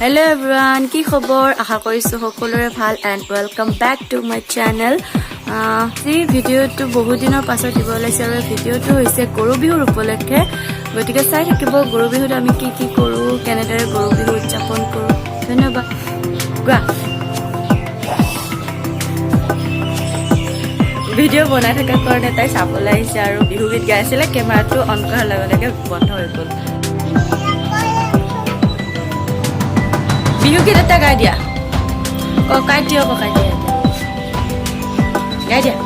Hello everyone, কি খবৰ? আশা কৰিছো সকলোৰে ভাল and welcome back to my channel. এই ভিডিওটো বহু দিনৰ পাছত দিব ওলাইছে আৰু ভিডিওটো হৈছে গৰু বিহুৰ উপলক্ষে। গতিকে চাই থাকিব গৰু বিহুত আমি কি কি কৰো, কেনেদৰে গৰু বিহু উদযাপন কৰো। ধন্যবাদ। গোৱা। ভিডিও বনাই থকাৰ কাৰণে তাই চাবলৈ আহিছে আৰু বিহু গীত গাই আছিলে। কেমেৰাটো অন কৰাৰ লগে লগে বন্ধ হৈ গ'ল। বিহু গীত এটা গাই দিয়া। ককাই দিয়া গাই দিয়া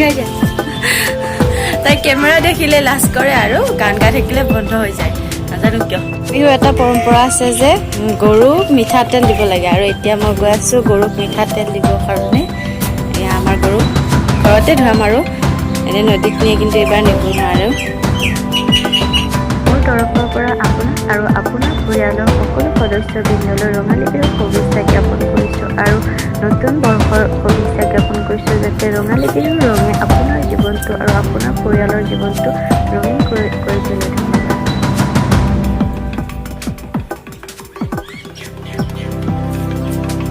গাই দিয়া। তাই কেমেৰা দেখিলে লাজ কৰে আৰু গান গাই থাকিলে বন্ধ হৈ যায়, নাজানো কিয়। বিহু এটা পৰম্পৰা আছে যে গৰুক মিঠাতেল দিব লাগে আৰু এতিয়া মই গৈ আছো গৰুক মিঠাতেল দিবৰ কাৰণে। এয়া আমাৰ গৰু ঘৰতে ধুৱাম আৰু এনে নদীত নিয়ে, কিন্তু এইবাৰ নিব নোৱাৰো। মোৰ তৰফৰ পৰা আপোনাক আৰু আপোনাৰ পৰিয়ালৰ সকলো সদস্যবৃন্দলৈ ৰঙালী বিহুৰ শুভেচ্ছা জ্ঞাপন কৰিছোঁ আৰু নতুন বৰ্ষৰ শুভেচ্ছা জ্ঞাপন কৰিছোঁ, যাতে ৰঙালী বিহুৰ ৰঙে আপোনাৰ জীৱনটো আৰু আপোনাৰ পৰিয়ালৰ জীৱনটো ৰঙীন কৰি তোলে।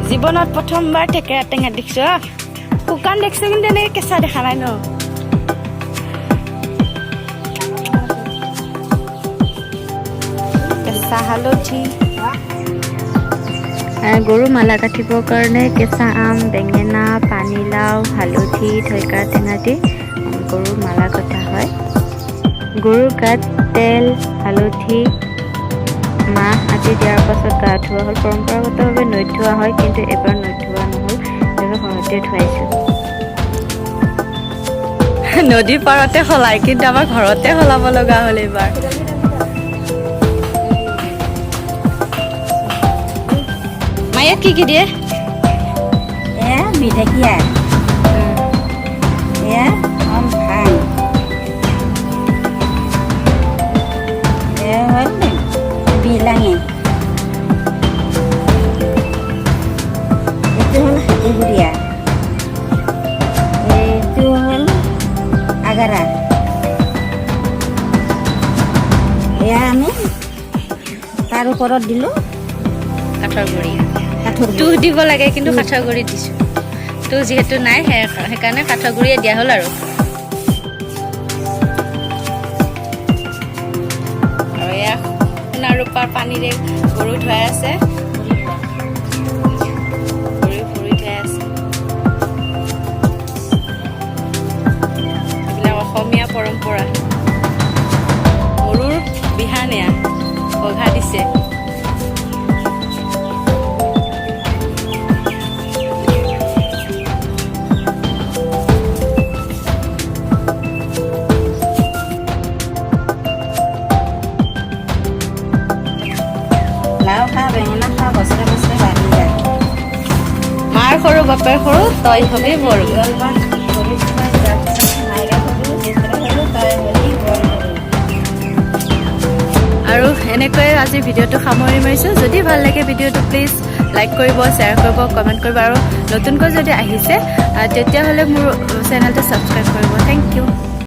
জীৱনত প্ৰথমবাৰ থেকেৰা টেঙা দেখিছো। শুকান দেখিছো, কিন্তু এনেকে কেঁচা দেখা নাই ন। কেঁচা হালধি, গৰু মালা কাটিবৰ কাৰণে কেঁচা আম, বেঙেনা, পানীলাও, হালধি, থেকেৰা টেঙা দি গৰুৰ মালা কটা হয়। গৰুৰ গাত তেল, হালধি, মাহ আদি দিয়াৰ পাছত গা ধোৱা হ'ল। পৰম্পৰাগতভাৱে নৈত ধোৱা হয়, কিন্তু এবাৰ নৈত ধোৱা নহ'ল, এইবাৰ ঘৰতে ধুৱাইছোঁ। নদীৰ পাৰতে সলাই, কিন্তু আমাৰ ঘৰতে সলাব লগা হ'ল এইবাৰ। মায়ে কি কি দিয়ে? এয়া মিঠাকিয়া, এয়া ভাং, এয়া হ'ল বিলাঙি, এইটো হ'ল হাতীগুড়িয়া, এইটো হ'ল আগাৰা। এয়া আমি তাৰ ওপৰত দিলোঁ কাঠৰ গুড়ি। তুহ দিব লাগে, কিন্তু কাঠৰ গুড়ি দিছো। তুহ যিহেতু নাই সেইকাৰণে কাঠৰ গুড়িয়ে দিয়া হ'ল আৰু এয়া সোণা ৰূপাৰ পানীৰে গৰু ধুৱাই আছে। ভৰি ধুৱাই আছে। এইবিলাক অসমীয়া পৰম্পৰা। গৰুৰ বিহান এয়া পঘা দিছে। লাও খা, বেঙেনা খা, বছৰে বছৰে বাঢ়ি যায়। মাৰ সৰু বাপেৰ সৰু, তই হবি বৰ। আৰু এনেকৈয়ে আজিৰ ভিডিঅ'টো সামৰি মাৰিছোঁ। যদি ভাল লাগে ভিডিঅ'টো প্লিজ লাইক কৰিব, শ্বেয়াৰ কৰিব, কমেণ্ট কৰিব আৰু নতুনকৈ যদি আহিছে তেতিয়াহ'লে মোৰ চেনেলটো ছাবস্ক্ৰাইব কৰিব। Thank U.